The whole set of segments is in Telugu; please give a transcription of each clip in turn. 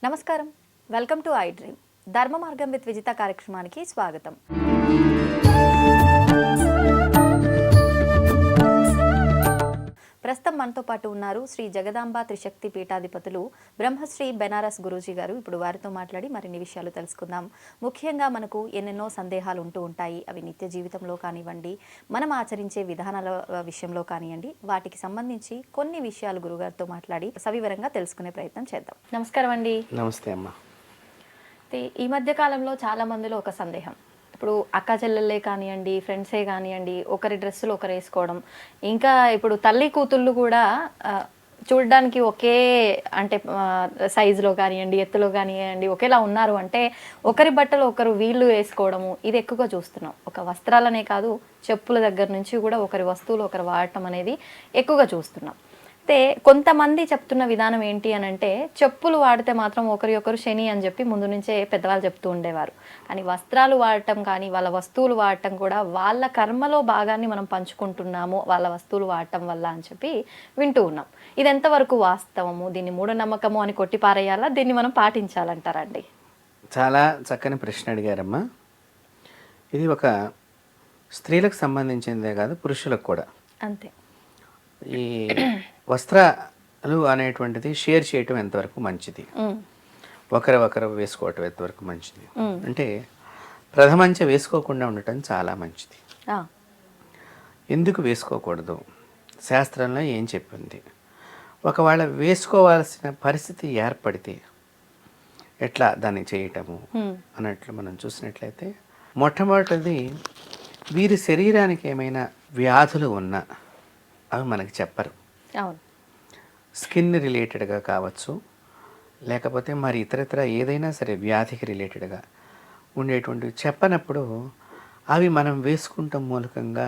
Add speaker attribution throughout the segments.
Speaker 1: నమస్కారం, వెల్కమ్ టు ఐ డ్రీమ్. ధర్మ మార్గం విత్ విజిత కార్యక్రమానికి స్వాగతం. ప్రస్తుతం మనతో పాటు ఉన్నారు శ్రీ జగదాంబ త్రిశక్తి పీఠాధిపతులు బ్రహ్మశ్రీ బెనారస్ గురూజీ గారు. ఇప్పుడు వారితో మాట్లాడి మరిన్ని విషయాలు తెలుసుకుందాం. ముఖ్యంగా మనకు ఎన్నెన్నో సందేహాలు ఉంటూ ఉంటాయి. అవి నిత్య జీవితంలో కానివ్వండి, మనం ఆచరించే విధానాల విషయంలో కానివ్వండి, వాటికి సంబంధించి కొన్ని విషయాలు గురుగారితో మాట్లాడి సవివరంగా తెలుసుకునే ప్రయత్నం చేద్దాం. నమస్కారం అండి.
Speaker 2: నమస్తే అమ్మా.
Speaker 1: ఈ మధ్య కాలంలో చాలా మందిలో ఒక సందేహం, ఇప్పుడు అక్క చెల్లెళ్ళే కానివ్వండి, ఫ్రెండ్సే కానివ్వండి, ఒకరి డ్రెస్సులు ఒకరు వేసుకోవడం, ఇంకా ఇప్పుడు తల్లి కూతుళ్ళు కూడా చూడడానికి ఒకే అంటే సైజులో కానివ్వండి, ఎత్తులో కానివ్వండి ఒకేలా ఉన్నారు అంటే ఒకరి బట్టలు ఒకరు వీళ్ళు వేసుకోవడము, ఇది ఎక్కువగా చూస్తున్నాం. ఒక వస్త్రాలనే కాదు, చెప్పుల దగ్గర నుంచి కూడా ఒకరి వస్తువులు ఒకరు వాడటం అనేది ఎక్కువగా చూస్తున్నాం. అయితే కొంతమంది చెప్తున్న విధానం ఏంటి అని అంటే, చెప్పులు వాడితే మాత్రం ఒకరి శని అని చెప్పి ముందు నుంచే పెద్దవాళ్ళు చెప్తూ ఉండేవారు. కానీ వస్త్రాలు వాడటం కానీ వాళ్ళ వస్తువులు వాడటం కూడా వాళ్ళ కర్మలో భాగాన్ని మనం పంచుకుంటున్నాము వాళ్ళ వస్తువులు వాడటం వల్ల అని చెప్పి వింటూ ఉన్నాం. ఇది ఎంతవరకు వాస్తవము, దీన్ని మూఢనమ్మకము అని కొట్టిపారేయాలా, దీన్ని మనం పాటించాలంటారండి?
Speaker 2: చాలా చక్కని ప్రశ్న అడిగారమ్మా. ఇది ఒక స్త్రీలకు సంబంధించిందే కాదు, పురుషులకు కూడా
Speaker 1: అంతే.
Speaker 2: ఈ వస్త్రాలు అనేటువంటిది షేర్ చేయటం ఎంతవరకు మంచిది, ఒకరు వేసుకోవటం ఎంతవరకు మంచిది అంటే, ప్రథమంచ వేసుకోకుండా ఉండటం చాలా మంచిది. ఎందుకు వేసుకోకూడదు, శాస్త్రంలో ఏం చెప్పింది, ఒకవేళ వేసుకోవాల్సిన పరిస్థితి ఏర్పడితే ఎట్లా దాన్ని చేయటము అన్నట్లు మనం చూసినట్లయితే, మొట్టమొదటిది వీరి శరీరానికి ఏమైనా వ్యాధులు ఉన్నా అవి మనకి చెప్పరు. స్కిన్ రిలేటెడ్గా కావచ్చు, లేకపోతే మరి ఇతరత్ర ఏదైనా సరే వ్యాధికి రిలేటెడ్గా ఉండేటువంటివి చెప్పనప్పుడు అవి మనం వేసుకుంటాం మూలకంగా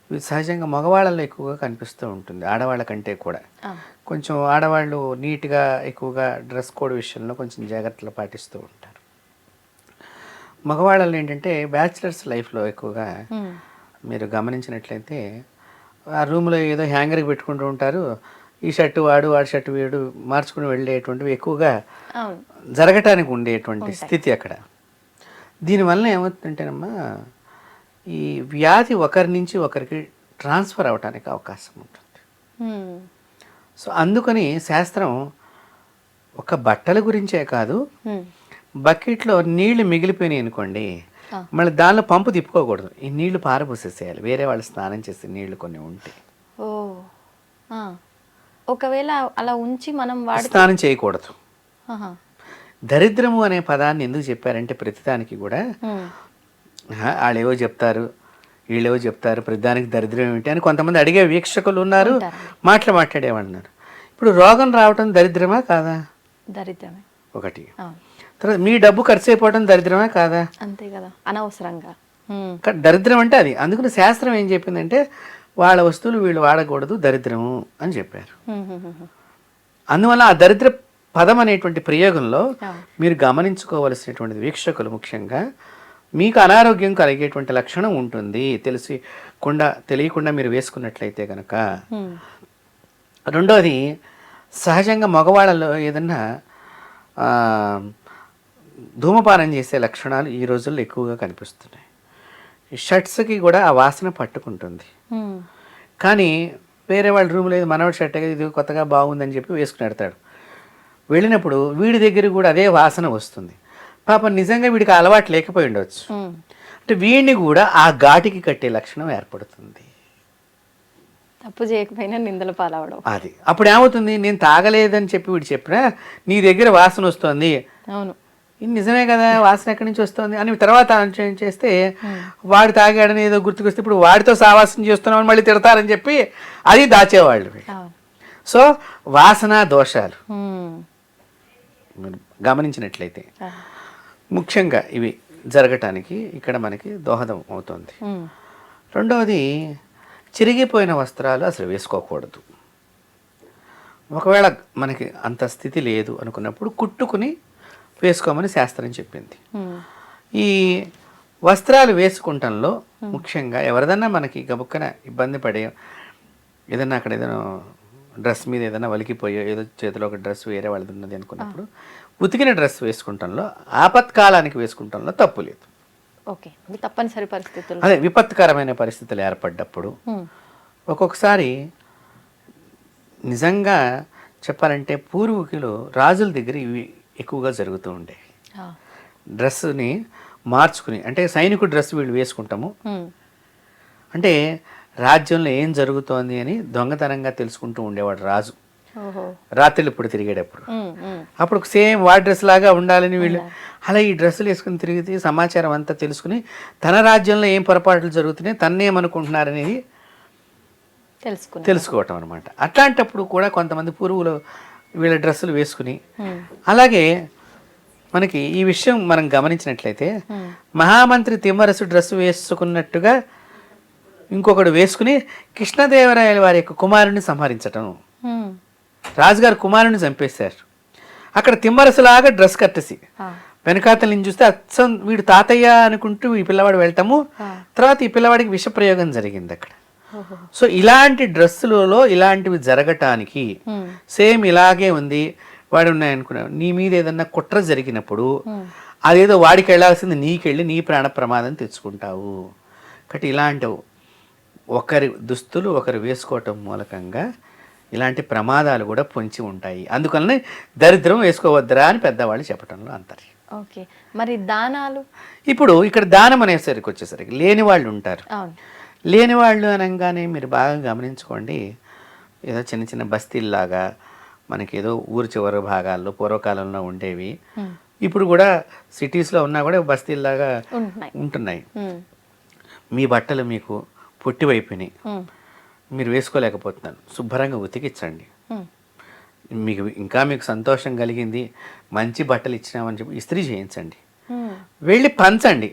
Speaker 2: ఇవి సహజంగా మగవాళ్ళలో ఎక్కువగా కనిపిస్తూ ఉంటుంది, ఆడవాళ్ళ కంటే కూడా. కొంచెం ఆడవాళ్ళు నీట్గా ఎక్కువగా డ్రెస్ కోడ్ విషయంలో కొంచెం జాగ్రత్తలు పాటిస్తూ ఉంటారు. మగవాళ్ళలో ఏంటంటే బ్యాచిలర్స్ లైఫ్లో ఎక్కువగా మీరు గమనించినట్లయితే ఆ రూమ్లో ఏదో హ్యాంగర్కి పెట్టుకుంటూ ఉంటారు, ఈ షర్టు వాడు షర్టు వీడు మార్చుకుని వెళ్ళేటువంటివి ఎక్కువగా జరగటానికి ఉండేటువంటి స్థితి అక్కడ. దీనివల్ల ఏమవుతుందంటేనమ్మా, ఈ వ్యాధి ఒకరి నుంచి ఒకరికి ట్రాన్స్ఫర్ అవడానికి అవకాశం ఉంటుంది. సో అందుకని శాస్త్రం ఒక బట్టల గురించే కాదు, బకెట్లో నీళ్లు మిగిలిపోయినాయి అనుకోండి, మళ్ళీ దానిలో పంపు తిప్పుకోకూడదు, ఈ నీళ్లు పారబోసేసేయాలి, వేరే వాళ్ళు స్నానం చేసే నీళ్లు కొన్ని ఉంటే.
Speaker 1: ఒకవేళ అలా ఉంచి మనం
Speaker 2: స్నానం చేయకూడదు. దరిద్రము అనే పదాన్ని ఎందుకు చెప్పారంటే, ప్రతిదానికి కూడా వాళ్ళేవో చెప్తారు, వీళ్ళేవో చెప్తారు, ప్రతిదానికి దరిద్రం ఏమిటి అని కొంతమంది అడిగే వీక్షకులు ఉన్నారు, మాట్లాడేవాళ్ళన్నారు. ఇప్పుడు రోగం రావటం దరిద్రమా కాదా?
Speaker 1: దరిద్రమే
Speaker 2: ఒకటి. తర్వాత మీ డబ్బు ఖర్చు అయిపోవడం దరిద్రమే కాదా?
Speaker 1: అంతే కదా, అనవసరంగా
Speaker 2: దరిద్రం అంటే అది. అందుకని శాస్త్రం ఏం చెప్పిందంటే, వాళ్ళ వస్తువులు వీళ్ళు వాడకూడదు, దరిద్రము అని చెప్పారు. అందువల్ల ఆ దరిద్ర పదం అనేటువంటి ప్రయోగంలో మీరు గమనించుకోవలసినటువంటి వీక్షకులు ముఖ్యంగా, మీకు అనారోగ్యం కలిగేటువంటి లక్షణం ఉంటుంది తెలియకుండా మీరు వేసుకున్నట్లయితే కనుక. రెండోది, సహజంగా మగవాళ్ళలో ఏదన్నా ధూమపానం చేసే లక్షణాలు ఈ రోజుల్లో ఎక్కువగా కనిపిస్తున్నాయి. షర్ట్స్కి కూడా ఆ వాసన పట్టుకుంటుంది. కానీ వేరే వాళ్ళ రూమ్లో ఏదో మనవాడి షర్ట్ ఇది కొత్తగా బాగుందని చెప్పి వేసుకుని పెడతాడు. వెళ్ళినప్పుడు వీడి దగ్గర కూడా అదే వాసన వస్తుంది. పాపం నిజంగా వీడికి అలవాటు లేకపోయి ఉండవచ్చు. అంటే వీడిని కూడా ఆ ఘాటికి కట్టే లక్షణం ఏర్పడుతుంది.
Speaker 1: తప్పు చేయకపోయినా నిందలు పాలవడం.
Speaker 2: అది అప్పుడు ఏమవుతుంది, నేను తాగలేదని చెప్పి వీడు చెప్పినా నీ దగ్గర వాసన వస్తుంది,
Speaker 1: అవును
Speaker 2: ఇది నిజమే కదా, వాసన ఎక్కడి నుంచి వస్తుంది అని తర్వాత చేస్తే వాడు తాగాడని ఏదో గుర్తుకొస్తే ఇప్పుడు వాడితో సావాసం చేస్తున్నామని మళ్ళీ తిడతారని చెప్పి అది దాచేవాళ్ళు. సో వాసన దోషాలు గమనించినట్లయితే ముఖ్యంగా ఇవి జరగటానికి ఇక్కడ మనకి దోహదం అవుతుంది. రెండవది, చిరిగిపోయిన వస్త్రాలు అసలు వేసుకోకూడదు. ఒకవేళ మనకి అంత స్థితి లేదు అనుకున్నప్పుడు కుట్టుకుని వేసుకోమని శాస్త్రం చెప్పింది. ఈ వస్త్రాలు వేసుకుంటంలో ముఖ్యంగా ఎవరిదన్నా మనకి గబుక్కన ఇబ్బంది పడే ఏదన్నా అక్కడ ఏదైనా డ్రెస్ మీద ఏదైనా వలికిపోయో ఏదో చేతిలో ఒక డ్రెస్ వేరే వాళ్ళది ఉన్నది అనుకున్నప్పుడు ఉతికిన డ్రెస్ వేసుకుంటంలో ఆపత్కాలానికి వేసుకుంటంలో తప్పు లేదు.
Speaker 1: ఓకే, అది తప్పనిసరి పరిస్థితులు.
Speaker 2: అదే విపత్కరమైన పరిస్థితులు ఏర్పడ్డప్పుడు ఒక్కొక్కసారి నిజంగా చెప్పాలంటే పూర్వీకులు రాజుల దగ్గర ఇవి ఎక్కువగా జరుగుతూ ఉండేవి. డ్రెస్సుని మార్చుకుని, అంటే సైనికుడు డ్రెస్ వీళ్ళు వేసుకుంటాము అంటే రాజ్యంలో ఏం జరుగుతోంది అని దొంగతనంగా తెలుసుకుంటూ ఉండేవాడు రాజు. రాత్రులు ఇప్పుడు తిరిగేటప్పుడు అప్పుడు సేమ్ వాడి డ్రెస్ లాగా ఉండాలని వీళ్ళు అలా ఈ డ్రెస్సులు వేసుకుని తిరిగితే సమాచారం అంతా తెలుసుకుని తన రాజ్యంలో ఏం పొరపాట్లు జరుగుతున్నాయి తన్నేమనుకుంటున్నారనేది తెలుసుకోవటం అనమాట. అట్లాంటప్పుడు కూడా కొంతమంది పూర్వులు వీళ్ళ డ్రెస్సులు వేసుకుని, అలాగే మనకి ఈ విషయం మనం గమనించినట్లయితే మహామంత్రి తిమ్మరసు డ్రెస్సు వేసుకున్నట్టుగా ఇంకొకడు వేసుకుని కృష్ణదేవరాయల వారి యొక్క కుమారుని సంహరించటం. రాజుగారు కుమారుని చంపేశారు. అక్కడ తిమ్మరసులాగా డ్రెస్ కట్టేసి వెనకాతల నుంచి చూస్తే అచ్చం వీడు తాతయ్య అనుకుంటూ ఈ పిల్లవాడు వెళ్తాము. తర్వాత ఈ పిల్లవాడికి విషప్రయోగం జరిగింది అక్కడ. సో ఇలాంటి డ్రెస్సులలో ఇలాంటివి జరగటానికి సేమ్ ఇలాగే ఉంది. వాడు ఉన్నాయనుకున్నావు నీ మీద ఏదన్నా కుట్ర జరిగినప్పుడు అదేదో వాడికి వెళ్ళాల్సింది నీకెళ్ళి నీ ప్రాణ ప్రమాదం తెచ్చుకుంటావు. కాబట్టి ఇలాంటి ఒకరి దుస్తులు ఒకరు వేసుకోవటం మూలకంగా ఇలాంటి ప్రమాదాలు కూడా పొంచి ఉంటాయి. అందుకని దరిద్రం వేసుకోవద్దురా అని పెద్దవాళ్ళు చెప్పటంలో అంతర్యం.
Speaker 1: ఓకే, మరి దానాలు
Speaker 2: ఇప్పుడు ఇక్కడ దానం అనేసరికి వచ్చేసరికి లేని వాళ్ళు ఉంటారు. లేని వాళ్ళు అనగానే మీరు బాగా గమనించుకోండి, ఏదో చిన్న చిన్న బస్తీల్లాగా మనకి ఏదో ఊరు చివరి భాగాల్లో పూర్వకాలంలో ఉండేవి. ఇప్పుడు కూడా సిటీస్లో ఉన్నా కూడా బస్తీల్లాగా ఉంటున్నాయి. మీ బట్టలు మీకు పొట్టివైపోయినాయి, మీరు వేసుకోలేకపోతున్నాను, శుభ్రంగా ఉతికించండి. మీకు సంతోషం కలిగింది, మంచి బట్టలు ఇచ్చినామని చెప్పి ఇస్త్రీ చేయించండి, వెళ్ళి పంచండి.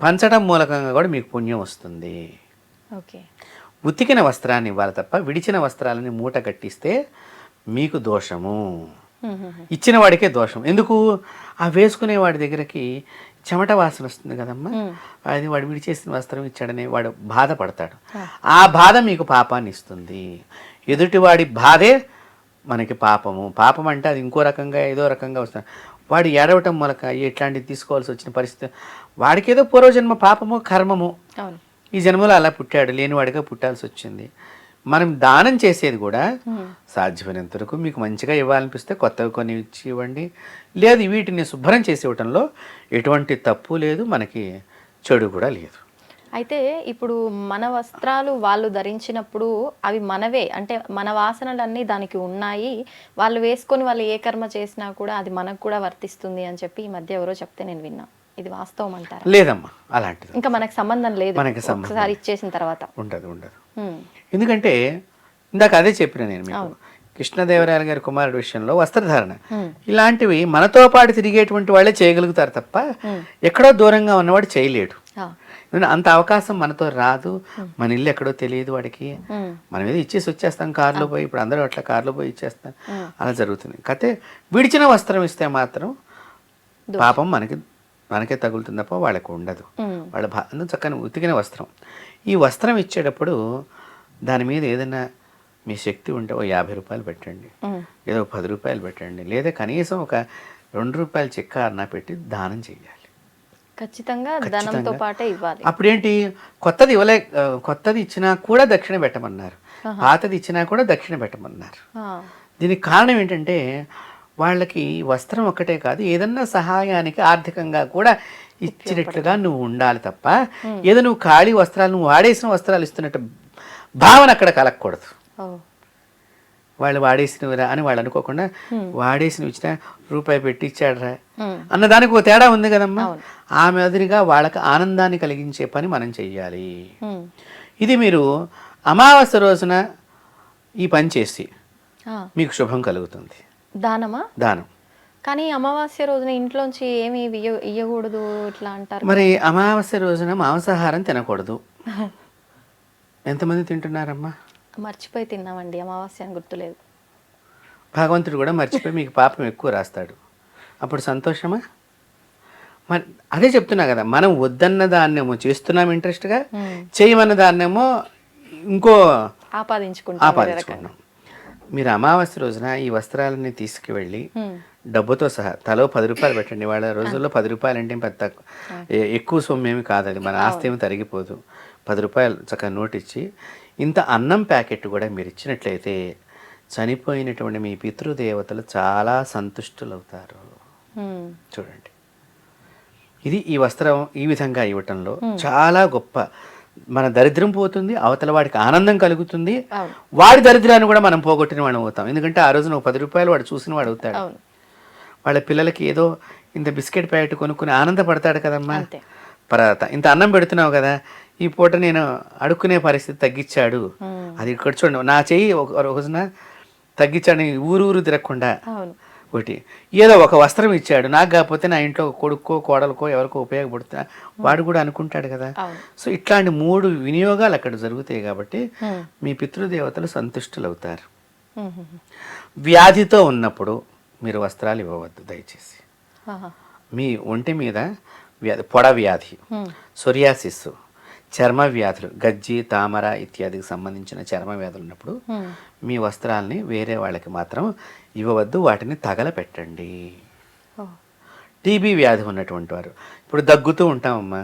Speaker 2: పంచడం మూలకంగా కూడా మీకు పుణ్యం వస్తుంది.
Speaker 1: ఓకే,
Speaker 2: ఉతికిన వస్త్రాన్ని ఇవ్వాలి తప్ప విడిచిన వస్త్రాలని మూట కట్టిస్తే మీకు దోషము, ఇచ్చిన వాడికే దోషం. ఎందుకు? ఆ వేసుకునే వాడి దగ్గరికి చెమట వాసన వస్తుంది కదమ్మా, అది వాడు విడిచేసిన వస్త్రం ఇచ్చాడని వాడు బాధపడతాడు. ఆ బాధ మీకు పాపాన్ని ఇస్తుంది. ఎదుటివాడి బాధే మనకి పాపము. పాపం అంటే అది ఇంకో రకంగా ఏదో రకంగా వస్తుంది. వాడు ఏడవటం మూలక ఇట్లాంటివి తీసుకోవాల్సి వచ్చిన పరిస్థితి, వాడికి ఏదో పూర్వజన్మ పాపము కర్మము, ఈ జన్మలో అలా పుట్టాడు, లేనివాడిగా పుట్టాల్సి వచ్చింది. మనం దానం చేసేది కూడా సాధ్యమైనంత వరకు మీకు మంచిగా ఇవ్వాలనిపిస్తే కొత్తవి కొన్ని ఇచ్చి ఇవ్వండి. లేదు వీటిని శుభ్రం చేసి ఇవ్వటంలో ఎటువంటి తప్పు లేదు, మనకి చెడు కూడా లేదు.
Speaker 1: అయితే ఇప్పుడు మన వస్త్రాలు వాళ్ళు ధరించినప్పుడు అవి మనవే, అంటే మన వాసనలన్నీ దానికి ఉన్నాయి, వాళ్ళు వేసుకొని వాళ్ళు ఏ కర్మ చేసినా కూడా అది మనకు కూడా వర్తిస్తుంది అని చెప్పి ఈ మధ్య ఎవరో చెప్తే నేను విన్నా. ఇది వాస్తవం అంటారా?
Speaker 2: లేదమ్మా, అలాంటిది
Speaker 1: ఇంకా మనకు సంబంధం లేదు, ఒకసారి ఇచ్చేసిన తర్వాత
Speaker 2: ఉండదు. ఎందుకంటే ఇందాక అదే చెప్పిన నేను మీకు, కృష్ణదేవరాయల గారి కుమారుడు విషయంలో వస్త్రధారణ ఇలాంటివి మనతో పాటు తిరిగేటువంటి వాళ్ళే చేయగలుగుతారు తప్ప ఎక్కడో దూరంగా ఉన్నవాడు చేయలేడు. అంత అవకాశం మనతో రాదు. మన ఇల్లు ఎక్కడో తెలియదు వాడికి, మనం ఏదో ఇచ్చేసి వచ్చేస్తాం కారులో పోయి. ఇప్పుడు అందరూ అట్లా కారులో పోయి ఇచ్చేస్తాం, అలా జరుగుతుంది. కాకపోతే విడిచిన వస్త్రం ఇస్తే మాత్రం పాపం మనకే తగులుతుంది తప్ప వాళ్ళకు ఉండదు. వాళ్ళ చక్కని ఉతికిన వస్త్రం, ఈ వస్త్రం ఇచ్చేటప్పుడు దాని మీద ఏదైనా మీ శక్తి ఉంటే ఓ 50 రూపాయలు పెట్టండి, ఏదో 10 రూపాయలు పెట్టండి, లేదా కనీసం ఒక 2 రూపాయల చెక్క అన్నా పెట్టి దానం చేయాలి.
Speaker 1: ఖచ్చితంగా ధనంతో పాటే ఇవ్వాలి.
Speaker 2: అప్పుడేంటి, కొత్తది ఇచ్చినా కూడా దక్షిణ పెట్టమన్నారు, పాతది ఇచ్చినా కూడా దక్షిణ పెట్టమన్నారు. దీనికి కారణం ఏంటంటే వాళ్ళకి వస్త్రం ఒక్కటే కాదు, ఏదన్నా సహాయానికి ఆర్థికంగా కూడా ఇచ్చినట్లుగా నువ్వు ఉండాలి తప్ప ఏదో నువ్వు ఖాళీ వస్త్రాలు, నువ్వు వాడేసిన వస్త్రాలు ఇస్తున్నట్టు భావన అక్కడ కలగకూడదు. వాళ్ళు వాడేసినవిరా అని వాళ్ళు అనుకోకుండా వాడేసినవి ఇచ్చిన రూపాయి పెట్టి ఇచ్చాడరా అన్నదానికి ఒక తేడా ఉంది కదమ్మా. ఆ మాదిరిగా వాళ్ళకి ఆనందాన్ని కలిగించే పని మనం చెయ్యాలి. ఇది మీరు అమావాస్య రోజున ఈ పని చేసి మీకు శుభం కలుగుతుంది.
Speaker 1: దానమా?
Speaker 2: దానం.
Speaker 1: కానీ అమావాస్య రోజున ఇంట్లోంచి ఏమి ఇయ్యకూడదు ఇట్లా అంటారు.
Speaker 2: మరి అమావాస్య రోజున మాంసాహారం తినకూడదు. ఎంతమంది తింటున్నారమ్మా?
Speaker 1: మర్చిపోయి తిన్నామండి, అమావాస్య అని గుర్తులేదు.
Speaker 2: భగవంతుడు కూడా మర్చిపోయి మీకు పాపం ఎక్కువ రాస్తాడు. అప్పుడు సంతోషమా? మరి అదే చెప్తున్నా కదా, మనం వద్దన్న దాన్నేమో చేస్తున్నాం ఇంట్రెస్ట్గా, చేయమన్న దాన్నేమో ఇంకో ఆపాదించుకున్నాం. మీరు అమావాస్య రోజున ఈ వస్త్రాలని తీసుకువెళ్ళి డబ్బుతో సహా తలో 10 రూపాయలు పెట్టండి. వాళ్ళ రోజుల్లో 10 రూపాయలు అంటే పెద్ద ఎక్కువ సొమ్ము ఏమి కాదు, అది మన ఆస్తి ఏమి తరిగిపోదు. 10 రూపాయలు చక్కగా నోట్ ఇచ్చి ఇంత అన్నం ప్యాకెట్ కూడా మీరు ఇచ్చినట్లయితే చనిపోయినటువంటి మీ పితృదేవతలు చాలా సంతుష్టులవుతారు. చూడండి, ఇది ఈ వస్త్రం ఈ విధంగా ఇవ్వటంలో చాలా గొప్ప. మన దరిద్రం పోతుంది, అవతల వాడికి ఆనందం కలుగుతుంది, వాడి దరిద్రాన్ని కూడా మనం పోగొట్టిన వాడు అవుతాం. ఎందుకంటే ఆ రోజున 10 రూపాయలు వాడు చూసిన వాడు అవుతాడు. వాళ్ళ పిల్లలకి ఏదో ఇంత బిస్కెట్ ప్యాకెట్ కొనుక్కుని ఆనందపడతాడు కదమ్మా. ఇంత అన్నం పెడుతున్నావు కదా, ఈ పూట నేను అడుక్కునే పరిస్థితి తగ్గించాడు. అది ఇక్కడ చూడండి, నా చెయ్యి ఒక రోజున తగ్గించాడు, ఊరు తిరగకుండా. ఒకటి ఏదో ఒక వస్త్రం ఇచ్చాడు, నాకు కాకపోతే నా ఇంట్లో కొడుకో కోడలకో ఎవరికో ఉపయోగపడుతున్నా వాడు కూడా అనుకుంటాడు కదా. సో ఇట్లాంటి 3 వినియోగాలు అక్కడ జరుగుతాయి కాబట్టి మీ పితృదేవతలు సంతుష్టులు అవుతారు. వ్యాధితో ఉన్నప్పుడు మీరు వస్త్రాలు ఇవ్వవద్దు దయచేసి. మీ ఒంటి మీద పొడ వ్యాధి, సొరియాసిస్, చర్మ వ్యాధులు, గజ్జి, తామర ఇత్యాదికి సంబంధించిన చర్మ వ్యాధులు ఉన్నప్పుడు మీ వస్త్రాలని వేరే వాళ్ళకి మాత్రం ఇవ్వవద్దు, వాటిని తగలపెట్టండి. టీబీ వ్యాధి ఉన్నటువంటి వారు, ఇప్పుడు దగ్గుతూ ఉంటామమ్మా,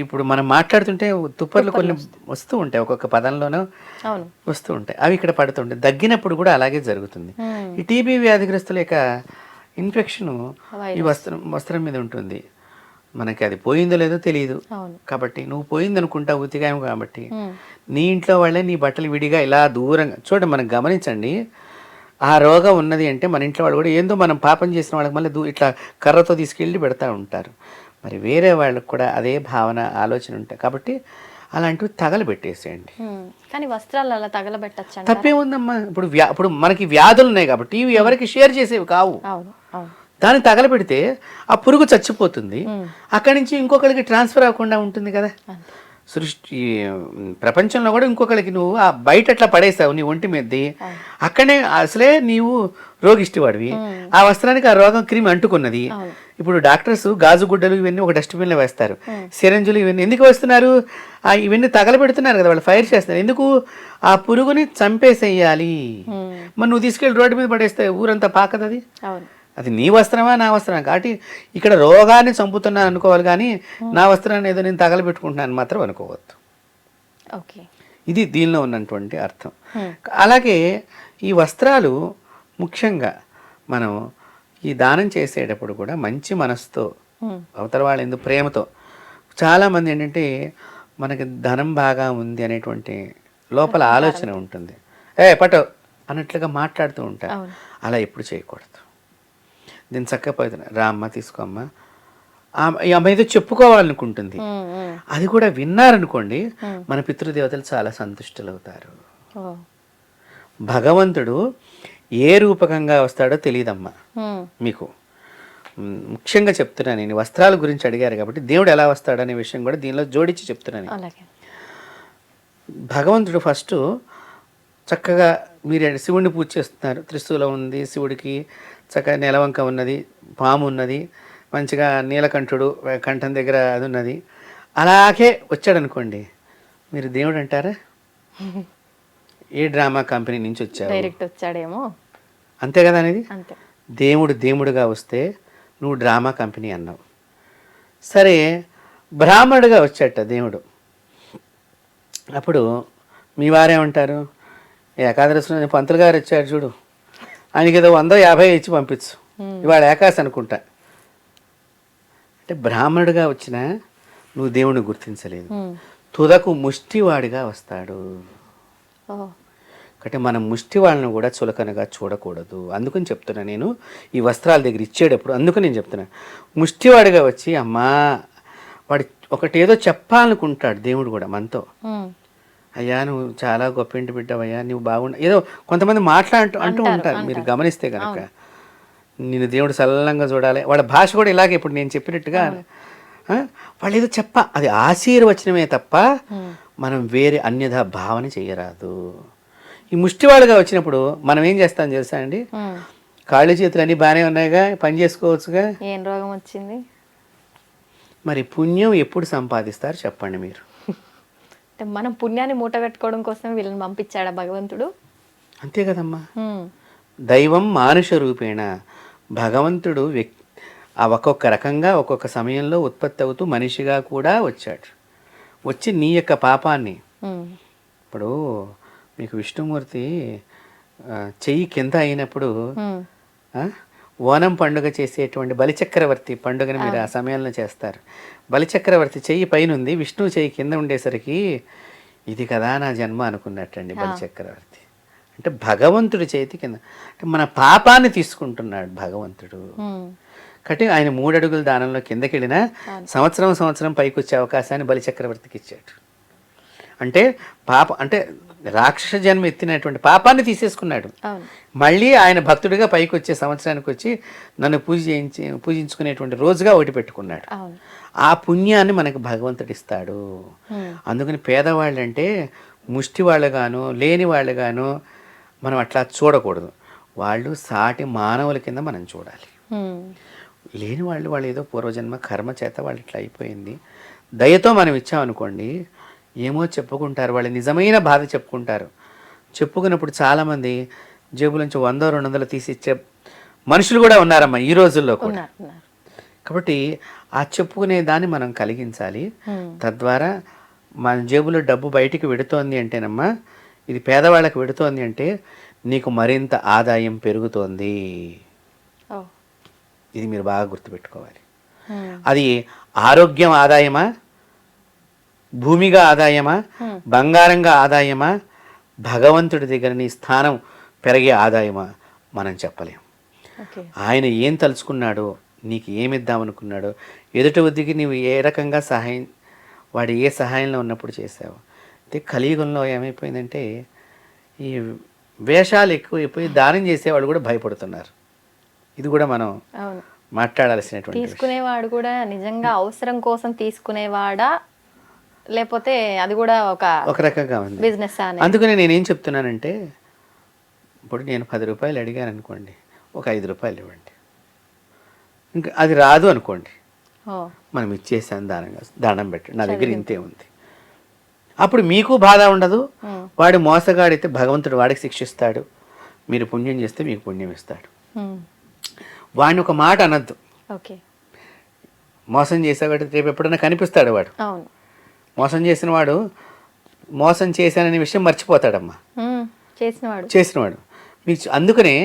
Speaker 2: ఇప్పుడు మనం మాట్లాడుతుంటే తుప్పర్లు కొన్ని వస్తూ ఉంటాయి, ఒక్కొక్క పదంలోనూ వస్తూ ఉంటాయి, అవి ఇక్కడ పడుతుంటాయి. దగ్గినప్పుడు కూడా అలాగే జరుగుతుంది. ఈ టీబీ వ్యాధిగ్రస్తుల యొక్క ఇన్ఫెక్షన్ ఈ వస్త్రం మీద ఉంటుంది. మనకి అది పోయిందో లేదో తెలియదు కాబట్టి నువ్వు పోయింది అనుకుంటావు ఉతికాయం కాబట్టి నీ ఇంట్లో వాళ్ళే నీ బట్టలు విడిగా ఇలా దూరంగా చూడండి. మనం గమనించండి, ఆ రోగం ఉన్నది అంటే మన ఇంట్లో వాళ్ళు కూడా ఏందో మనం పాపం చేసిన వాళ్ళకి మళ్ళీ ఇట్లా కర్రతో తీసుకెళ్ళి పెడతా ఉంటారు. మరి వేరే వాళ్ళకి కూడా అదే భావన ఆలోచన ఉంటాయి కాబట్టి అలాంటివి తగలబెట్టేసేయండి.
Speaker 1: కానీ వస్త్రాలు అలా తగలబెట్టచ్చు,
Speaker 2: తప్పేముందమ్మా. ఇప్పుడు మనకి వ్యాధులు ఉన్నాయి కాబట్టి ఇవి ఎవరికి షేర్ చేసేవి కావు. దాన్ని తగలబెడితే ఆ పురుగు చచ్చిపోతుంది, అక్కడి నుంచి ఇంకొకరికి ట్రాన్స్ఫర్ అవ్వకుండా ఉంటుంది కదా. సృష్టి ప్రపంచంలో కూడా ఇంకొకరికి నువ్వు ఆ బయట అట్లా పడేసావు నీ ఒంటి మీదది, అక్కడే అసలే నీవు రోగిష్టివాడివి, ఆ వస్త్రానికి ఆ రోగం క్రిమి అంటుకున్నది. ఇప్పుడు డాక్టర్స్ గాజు గుడ్డలు ఇవన్నీ ఒక డస్ట్బిన్లో వేస్తారు, సిరంజులు ఇవన్నీ ఎందుకు వేస్తున్నారు? ఇవన్నీ తగలబెడుతున్నారు కదా, వాళ్ళు ఫైర్ చేస్తారు. ఎందుకు? ఆ పురుగుని చంపేసేయాలి. మరి నువ్వు తీసుకెళ్ళి రోడ్డు మీద పడేస్తే ఊరంతా పాకదు. అది నీ వస్త్రమా నా వస్త్రమా కాబట్టి ఇక్కడ రోగాన్ని చంపుతున్నాను అనుకోవాలి, కానీ నా వస్త్రాన్ని ఏదో నేను తగలబెట్టుకుంటున్నాను మాత్రం అనుకోవద్దు. ఇది దీనిలో ఉన్నటువంటి అర్థం. అలాగే ఈ వస్త్రాలు ముఖ్యంగా మనం ఈ దానం చేసేటప్పుడు కూడా మంచి మనసుతో, అవతల వాళ్ళ ఎందుకు ప్రేమతో. చాలామంది ఏంటంటే మనకి ధనం బాగా ఉంది అనేటువంటి లోపల ఆలోచన ఉంటుంది, పట్టు అన్నట్లుగా మాట్లాడుతూ ఉంటారు. అలా ఎప్పుడు చేయకూడదు. దీన్ని చక్కగా పోతున్నా, రామ్మ తీసుకోమ్మా, ఈ అమ్మాయి ఏదో చెప్పుకోవాలనుకుంటుంది, అది కూడా విన్నారనుకోండి మన పితృదేవతలు చాలా సంతుష్టులు అవుతారు. భగవంతుడు ఏ రూపకంగా వస్తాడో తెలియదమ్మా మీకు. ముఖ్యంగా చెప్తున్నాను, నేను వస్త్రాల గురించి అడిగారు కాబట్టి దేవుడు ఎలా వస్తాడనే విషయం కూడా దీనిలో జోడించి చెప్తున్నాను. భగవంతుడు ఫస్ట్ చక్కగా మీరు శివుడిని పూజ చేస్తున్నారు, త్రిశూలం ఉంది శివుడికి, చక్కగా నెలవంక ఉన్నది, పాము ఉన్నది, మంచిగా నీలకంఠుడు కంఠం దగ్గర అది ఉన్నది, అలాగే వచ్చాడనుకోండి మీరు దేవుడు అంటారా? ఏ డ్రామా కంపెనీ నుంచి వచ్చాడేమో, అంతే కదా అనేది. దేవుడుగా వస్తే నువ్వు డ్రామా కంపెనీ అన్నావు. సరే, బ్రాహ్మణుడిగా వచ్చాట దేవుడు, అప్పుడు మీ వారేమంటారు? ఏకాదశి పంతులు గారు వచ్చాడు చూడు, ఆయనకి ఏదో 150 ఇచ్చి పంపించు, ఇవాళ ఏకాదశి అనుకుంటా అంటే బ్రాహ్మణుడిగా వచ్చినా నువ్వు దేవుడిని గుర్తించలేదు, తుదకు ముష్టివాడిగా వస్తాడు. కాబట్టి మనం ముష్టి వాళ్ళని కూడా చులకనగా చూడకూడదు. అందుకని చెప్తున్నా నేను ఈ వస్త్రాల దగ్గర ఇచ్చేటప్పుడు, అందుకని నేను చెప్తున్నా ముష్టివాడిగా వచ్చి అమ్మా వాడు ఒకటి ఏదో చెప్పాలనుకుంటాడు దేవుడు కూడా మనతో, అయ్యా నువ్వు చాలా గొప్ప ఇంటి బిడ్డవయ్యా, నువ్వు బాగుండ ఏదో కొంతమంది అంటూ ఉంటారు. మీరు గమనిస్తే కనుక నేను దేవుడు సల్లంగా చూడాలి, వాళ్ళ భాష కూడా ఇలాగే ఇప్పుడు నేను చెప్పినట్టుగా వాళ్ళు ఏదో అది ఆశీర్వచనమే తప్ప మనం వేరే అన్యథా భావన చేయరాదు. ఈ ముష్టివాడుగా వచ్చినప్పుడు మనం ఏం చేస్తాం తెలుసా అండి, కాళ్ళు చేతులు అన్నీ బాగానే ఉన్నాయిగా, పని చేసుకోవచ్చుగా,
Speaker 1: ఏం రోగం వచ్చింది?
Speaker 2: మరి పుణ్యం ఎప్పుడు సంపాదిస్తారు చెప్పండి మీరు?
Speaker 1: అంటే మనం పుణ్యాన్ని మూటగట్టుకోవడం కోసం వీళ్ళని పంపించాడా భగవంతుడు?
Speaker 2: అంతే కదమ్మా. దైవం మానుష రూపేణ, భగవంతుడు ఆ ఒక్కొక్క రకంగా ఒక్కొక్క సమయంలో ఉత్పత్తి అవుతూ మనిషిగా కూడా వచ్చాడు. వచ్చి నీ యొక్క పాపాన్ని, ఇప్పుడు మీకు విష్ణుమూర్తి చెయ్యి కింద అయినప్పుడు ఓనం పండుగ చేసేటువంటి బలిచక్రవర్తి పండుగని మీరు ఆ సమయంలో చేస్తారు. బలిచక్రవర్తి చెయ్యి పైన ఉంది, విష్ణువు చెయ్యి కింద ఉండేసరికి ఇది కదా నా జన్మ అనుకున్నట్టండి బలిచక్రవర్తి. అంటే భగవంతుడి చేతి కింద, అంటే మన పాపాన్ని తీసుకుంటున్నాడు భగవంతుడు. కాబట్టి ఆయన 3 అడుగుల దానంలో కిందకి వెళ్ళినా సంవత్సరం పైకి వచ్చే అవకాశాన్ని బలిచక్రవర్తికి ఇచ్చాడు. అంటే అంటే రాక్షస జన్మ ఎత్తినటువంటి పాపాన్ని తీసేసుకున్నాడు. మళ్ళీ ఆయన భక్తుడిగా పైకి వచ్చే సంవత్సరానికి వచ్చి నన్ను పూజించుకునేటువంటి రోజుగా ఒకటి పెట్టుకున్నాడు. ఆ పుణ్యాన్ని మనకు భగవంతుడు ఇస్తాడు. అందుకని పేదవాళ్ళు అంటే ముష్టి వాళ్ళుగాను లేని వాళ్ళుగాను మనం అట్లా చూడకూడదు. వాళ్ళు సాటి మానవుల కింద మనం చూడాలి. లేని వాళ్ళు ఏదో పూర్వజన్మ కర్మ చేత వాళ్ళు ఇట్లా అయిపోయింది, దయతో మనం ఇచ్చామనుకోండి ఏమో చెప్పుకుంటారు, వాళ్ళు నిజమైన బాధ చెప్పుకుంటారు. చెప్పుకున్నప్పుడు చాలామంది జేబులోంచి 100-200 తీసి ఇచ్చే మనుషులు కూడా ఉన్నారమ్మా ఈ రోజుల్లో కూడా. కాబట్టి ఆ చెప్పుకునే దాన్ని మనం కలిగించాలి. తద్వారా మన జేబులో డబ్బు బయటికి వెడుతోంది అంటేనమ్మా, ఇది పేదవాళ్ళకి వెడుతోంది అంటే నీకు మరింత ఆదాయం పెరుగుతోంది. ఇది మీరు బాగా గుర్తుపెట్టుకోవాలి. అది ఆరోగ్యం ఆదాయమా, భూమిగా ఆదాయమా, బంగారంగా ఆదాయమా, భగవంతుడి దగ్గర నీ స్థానం పెరిగే ఆదాయమా మనం చెప్పలేం. ఆయన ఏం తలుచుకున్నాడో, నీకు ఏమిద్దామనుకున్నాడో, ఎదుటి వద్దకి నీవు ఏ రకంగా సహాయం, వాడు ఏ సహాయంలో ఉన్నప్పుడు చేసావు. అయితే కలియుగంలో ఏమైపోయిందంటే ఈ వేషాలు ఎక్కువైపోయి దానం చేసేవాళ్ళు కూడా భయపడుతున్నారు. ఇది కూడా మనం మాట్లాడాల్సినటువంటి,
Speaker 1: తీసుకునేవాడు కూడా నిజంగా అవసరం కోసం తీసుకునేవాడా లేకపోతే అది కూడా ఒక రకంగా ఉంది బిజినెస్.
Speaker 2: అందుకని నేనేం చెప్తున్నానంటే, ఇప్పుడు నేను 10 రూపాయలు అడిగాను అనుకోండి, ఒక 5 రూపాయలు ఇవ్వండి. ఇంకా అది రాదు అనుకోండి, మనం ఇచ్చేసాను దానం పెట్టి నా దగ్గర ఇంతే ఉంది. అప్పుడు మీకు బాధ ఉండదు. వాడు మోసగాడైతే భగవంతుడు వాడికి శిక్షిస్తాడు, మీరు పుణ్యం చేస్తే మీకు పుణ్యం ఇస్తాడు. వాడిని ఒక మాట అనద్దు, మోసం చేసేవాడు రేపు ఎప్పుడైనా కనిపిస్తాడు. వాడు మోసం చేసిన వాడు మోసం చేశాననే విషయం మర్చిపోతాడమ్మా చేసినవాడు. మీకు అందుకనే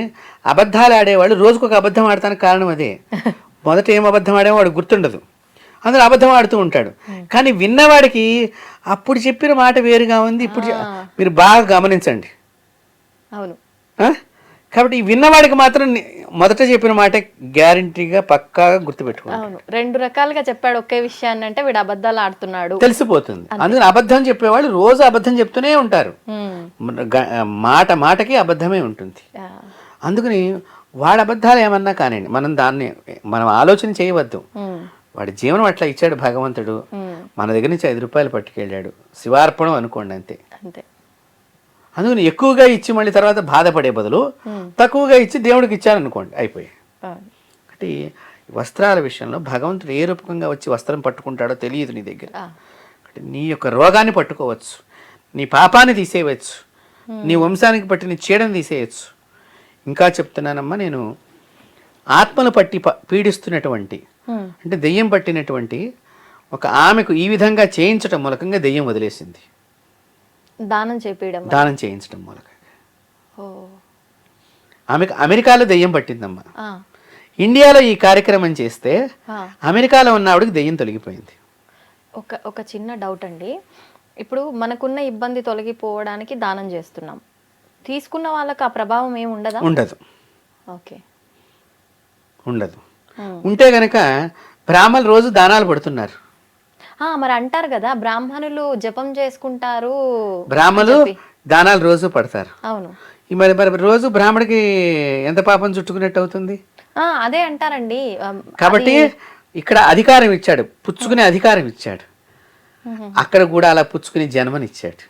Speaker 2: అబద్ధాలు ఆడేవాళ్ళు రోజుకొక అబద్ధం ఆడటానికి కారణం అదే. మొదట ఏం అబద్ధం ఆడేమో వాడు గుర్తుండదు, అందులో అబద్ధం ఆడుతూ ఉంటాడు. కానీ విన్నవాడికి అప్పుడు చెప్పిన మాట వేరుగా ఉంది, ఇప్పుడు మీరు బాగా గమనించండి.
Speaker 1: అవును.
Speaker 2: కాబట్టి విన్నవాడికి మాత్రం మొదట చెప్పిన మాట గ్యారంటీగా పక్కాగా గుర్తుపెట్టుకోండి.
Speaker 1: 2 రకాలుగా చెప్పాడు ఒకే విషయాన్ని అంటే వీడు అబద్ధాలు ఆడుతున్నాడు
Speaker 2: తెలిసిపోతుంది. అందుకని అబద్ధం చెప్పేవాళ్ళు రోజు అబద్ధం చెప్తూనే ఉంటారు. మాటకి అబద్ధమే ఉంటుంది. అందుకని వాడు అబద్ధాలు ఏమన్నా కానివ్వండి, మనం ఆలోచన చేయవద్దు. వాడి జీవనం అట్లా ఇచ్చాడు భగవంతుడు, మన దగ్గర నుంచి 5 రూపాయలు పట్టుకెళ్ళాడు, శివార్పణం అనుకోండి అంతే. అందుకని ఎక్కువగా ఇచ్చి మళ్ళీ తర్వాత బాధపడే బదులు తక్కువగా ఇచ్చి దేవుడికి ఇచ్చాను అనుకోండి, అయిపోయి. కాబట్టి వస్త్రాల విషయంలో భగవంతుడు ఏ రూపకంగా వచ్చి వస్త్రం పట్టుకుంటాడో తెలియదు నీ దగ్గర. నీ యొక్క రోగాన్ని పట్టుకోవచ్చు, నీ పాపాన్ని తీసేయవచ్చు, నీ వంశానికి పట్టిన చీడని తీసేయచ్చు. ఇంకా చెప్తున్నానమ్మా, నేను ఆత్మను పట్టి పీడిస్తున్నటువంటి, అంటే దెయ్యం పట్టినటువంటి ఒక ఆమెకు ఈ విధంగా చేయించటం మూలకంగా దెయ్యం వదిలేసింది.
Speaker 1: దానం
Speaker 2: చేయించడం మూలకంగా ఆమెకు అమెరికాలో దెయ్యం పట్టిందమ్మా. ఇండియాలో ఈ కార్యక్రమం చేస్తే అమెరికాలో ఉన్న ఆవిడకి దెయ్యం తొలగిపోయింది.
Speaker 1: ఒక చిన్న డౌట్ అండి, ఇప్పుడు మనకున్న ఇబ్బంది తొలగిపోవడానికి దానం చేస్తున్నాం, తీసుకున్న వాళ్ళకి ఆ ప్రభావం ఏమి ఉండదా?
Speaker 2: ఉండదు.
Speaker 1: ఓకే,
Speaker 2: ఉండదు. ఉంటే గనక బ్రాహ్మణులు రోజు దానాలు పడుతున్నారు.
Speaker 1: మరి అంటారు కదా బ్రాహ్మణులు జపం చేసుకుంటారు,
Speaker 2: బ్రాహ్మణులు దానాలు రోజు పడతారు.
Speaker 1: అవును.
Speaker 2: మరి రోజు బ్రాహ్మడికి ఎంత పాపం చుట్టుకున్నట్టు అవుతుంది?
Speaker 1: అదే అంటారండి.
Speaker 2: కాబట్టి ఇక్కడ అధికారం ఇచ్చాడు, పుచ్చుకునే అధికారం ఇచ్చాడు, అక్కడ కూడా అలా పుచ్చుకునే జన్మనిచ్చాడు.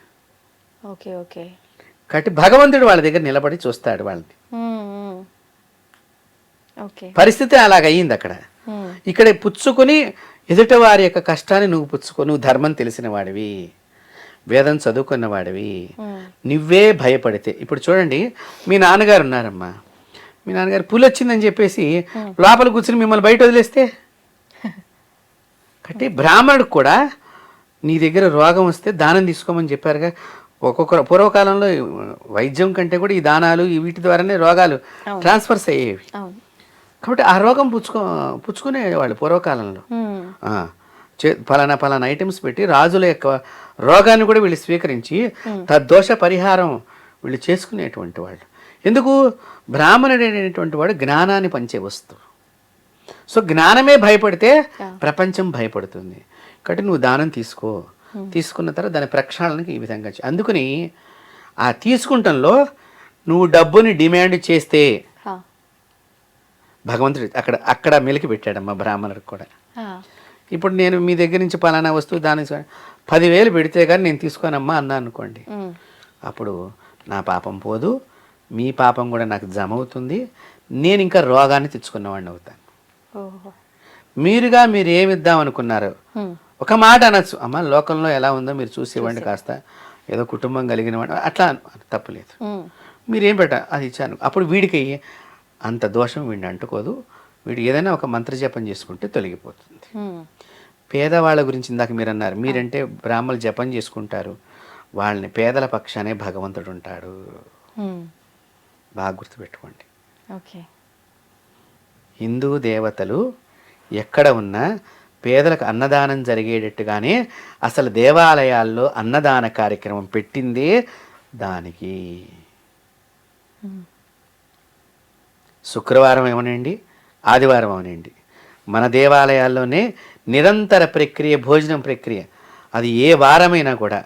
Speaker 1: Okay okay.
Speaker 2: కాబట్టి భగవంతుడు వాళ్ళ దగ్గర నిలబడి చూస్తాడు వాళ్ళని. పరిస్థితి అలాగయ్యింది అక్కడ. ఇక్కడ పుచ్చుకుని ఎదుట వారి యొక్క కష్టాన్ని నువ్వు పుచ్చుకో, నువ్వు ధర్మం తెలిసిన వాడివి, వేదం చదువుకున్నవాడివి, నువ్వే భయపడితే. ఇప్పుడు చూడండి, మీ నాన్నగారు ఉన్నారమ్మా, మీ నాన్నగారు పులి వచ్చిందని చెప్పేసి లోపల కూర్చుని మిమ్మల్ని బయట వదిలేస్తే, కాబట్టి బ్రాహ్మణుడికి కూడా నీ దగ్గర రోగం వస్తే దానం తీసుకోమని చెప్పారుగా. ఒక్కొక్క పూర్వకాలంలో వైద్యం కంటే కూడా ఈ దానాలు వీటి ద్వారానే రోగాలు ట్రాన్స్ఫర్స్ అయ్యేవి. కాబట్టి ఆ రోగం పుచ్చుకునేవాళ్ళు పూర్వకాలంలో. పలానా ఐటమ్స్ పెట్టి రాజుల యొక్క రోగాన్ని కూడా వీళ్ళు స్వీకరించి తద్దోష పరిహారం వీళ్ళు చేసుకునేటువంటి వాళ్ళు. ఎందుకు? బ్రాహ్మణుడు అనేటువంటి వాడు జ్ఞానాన్ని పంచే వస్తువు. సో జ్ఞానమే భయపడితే ప్రపంచం భయపడుతుంది. కాబట్టి నువ్వు దానం తీసుకో, తీసుకున్న తర్వాత దాని ప్రక్షాళనకి ఈ విధంగా అందుకని ఆ తీసుకుంటంలో నువ్వు డబ్బుని డిమాండ్ చేస్తే భగవంతుడు అక్కడ మెలికి పెట్టాడమ్మా బ్రాహ్మణుడికి కూడా. ఇప్పుడు నేను మీ దగ్గర నుంచి పలానా వస్తువు దాని 10,000 పెడితే కానీ నేను తీసుకోనమ్మా అన్నా అనుకోండి, అప్పుడు నా పాపం పోదు, మీ పాపం కూడా నాకు జమ అవుతుంది, నేను ఇంకా రోగాన్ని తెచ్చుకున్నవాడిని అవుతాను. మీరు ఏమిద్దాం అనుకున్నారు ఒక మాట అనొచ్చు, అమ్మ లోకంలో ఎలా ఉందో మీరు చూసి ఇవ్వండి, కాస్త ఏదో కుటుంబం కలిగిన వాడు అట్లా తప్పులేదు. మీరేం అది ఇచ్చాను. అప్పుడు వీడికి అంత దోషం వీడిని అంటుకోదు, వీడు ఏదైనా ఒక మంత్రజపం చేసుకుంటే తొలగిపోతుంది. పేదవాళ్ళ గురించి ఇందాక మీరు అన్నారు, మీరంటే బ్రాహ్మణులు జపం చేసుకుంటారు, వాళ్ళని పేదల పక్షానే భగవంతుడు ఉంటాడు. బాగా గుర్తుపెట్టుకోండి. హిందూ దేవతలు ఎక్కడ ఉన్నా పేదలకు అన్నదానం జరిగేటట్టుగానే అసలు దేవాలయాల్లో అన్నదాన కార్యక్రమం పెట్టిందే దానికి. శుక్రవారం ఏమనండి, ఆదివారం అవనండి, మన దేవాలయాల్లోనే నిరంతర ప్రక్రియ, భోజనం ప్రక్రియ, అది ఏ వారమైనా కూడా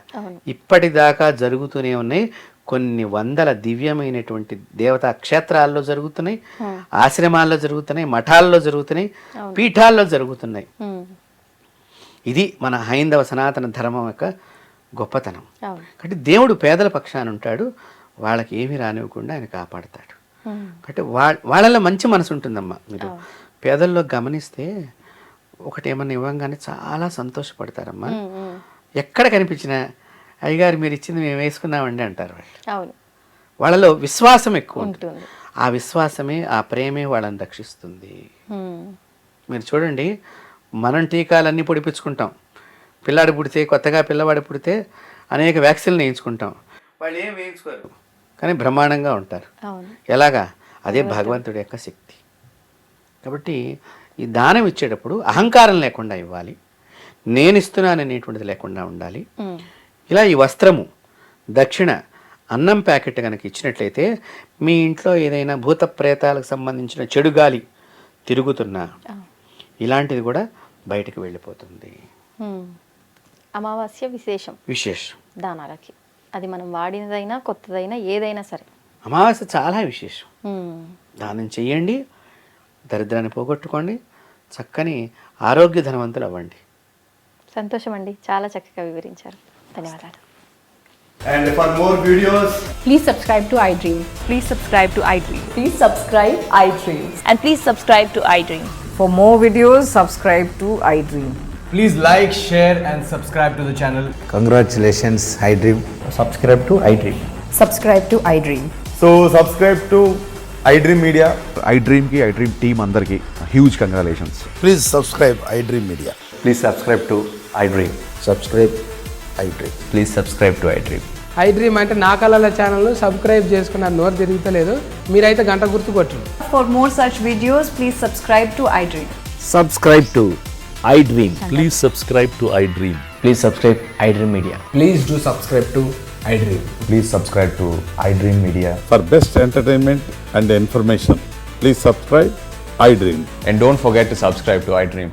Speaker 2: ఇప్పటిదాకా జరుగుతూనే ఉన్నాయి. కొన్ని వందల దివ్యమైనటువంటి దేవతా క్షేత్రాల్లో జరుగుతున్నాయి, ఆశ్రమాల్లో జరుగుతున్నాయి, మఠాల్లో జరుగుతున్నాయి, పీఠాల్లో జరుగుతున్నాయి. ఇది మన హైందవ సనాతన ధర్మం యొక్క గొప్పతనం. కాబట్టి దేవుడు పేదల పక్షాన ఉంటాడు, వాళ్ళకి ఏమీ రానివ్వకుండా ఆయన కాపాడతాడు. కాబట్టి వాళ్ళలో మంచి మనసు ఉంటుందమ్మా. మీరు పేదల్లో గమనిస్తే ఒకటి ఏమన్నా ఇవ్వంగానే చాలా సంతోషపడతారమ్మా. ఎక్కడ కనిపించినా అయ్యగారు మీరు ఇచ్చింది మేము వేసుకున్నామండి అంటారు వాళ్ళు. వాళ్ళలో విశ్వాసం ఎక్కువ ఉంటుంది. ఆ విశ్వాసమే, ఆ ప్రేమే వాళ్ళని రక్షిస్తుంది. మీరు చూడండి, మనం టీకాలన్నీ పొడిపించుకుంటాం, పిల్లాడు పుడితే, కొత్తగా పిల్లవాడు పుడితే అనేక వ్యాక్సిన్లు వేయించుకుంటాం, వాళ్ళు ఏం వేయించుకోరు కానీ బ్రహ్మాండంగా ఉంటారు. ఎలాగా? అదే భగవంతుడి యొక్క శక్తి. కాబట్టి ఈ దానం ఇచ్చేటప్పుడు అహంకారం లేకుండా ఇవ్వాలి, నేను ఇస్తున్నాను అనేటువంటిది లేకుండా ఉండాలి. ఇలా ఈ వస్త్రము, దక్షిణ, అన్నం ప్యాకెట్ కనుక ఇచ్చినట్లయితే మీ ఇంట్లో ఏదైనా భూత ప్రేతాలకు సంబంధించిన చెడు గాలి తిరుగుతున్నా ఇలాంటిది కూడా బయటకు వెళ్ళిపోతుంది.
Speaker 1: అమావాస్య విశేషం దానాలకి, అది మనం వాడినదైనా కొత్తదైనా ఏదైనా సరే
Speaker 2: అమావాస్య చాలా విశేషం. దానం చెయ్యండి, దరిద్రాన్ని పోగొట్టుకోండి, చక్కని ఆరోగ్య ధనవంతులు అవ్వండి.
Speaker 1: సంతోషం అండి, చాలా చక్కగా వివరించారు. ధన్యవాదాలు.
Speaker 3: And for more videos,
Speaker 4: please subscribe to iDream.
Speaker 5: Please subscribe to iDream.
Speaker 4: Please subscribe iDream.
Speaker 5: And please subscribe to iDream.
Speaker 6: For more videos, subscribe to iDream.
Speaker 3: please like, share and subscribe to the channel.
Speaker 7: Congratulations, iDream.
Speaker 8: Subscribe to iDream.
Speaker 4: Subscribe to iDream.
Speaker 3: So subscribe to iDream Media.
Speaker 9: iDream ki iDream team andarki huge congratulations.
Speaker 7: Please subscribe iDream Media.
Speaker 8: Please subscribe to iDream.
Speaker 7: Subscribe iDream.
Speaker 8: Please subscribe to iDream.
Speaker 10: iDream అంటే నా కళల ఛానల్ సబ్స్క్రైబ్ చేసుకున్నారు, నోరు తిరుగుతలేదు, మీరైతే గంట గుర్తు కొట్టండి.
Speaker 4: For more such videos, please subscribe to iDream.
Speaker 8: Subscribe to iDream.
Speaker 11: Please subscribe to iDream.
Speaker 8: Please subscribe iDream Media.
Speaker 3: Please do subscribe to iDream.
Speaker 8: Please subscribe to iDream Media.
Speaker 9: For best entertainment and information, please subscribe iDream.
Speaker 8: And don't forget to subscribe to iDream.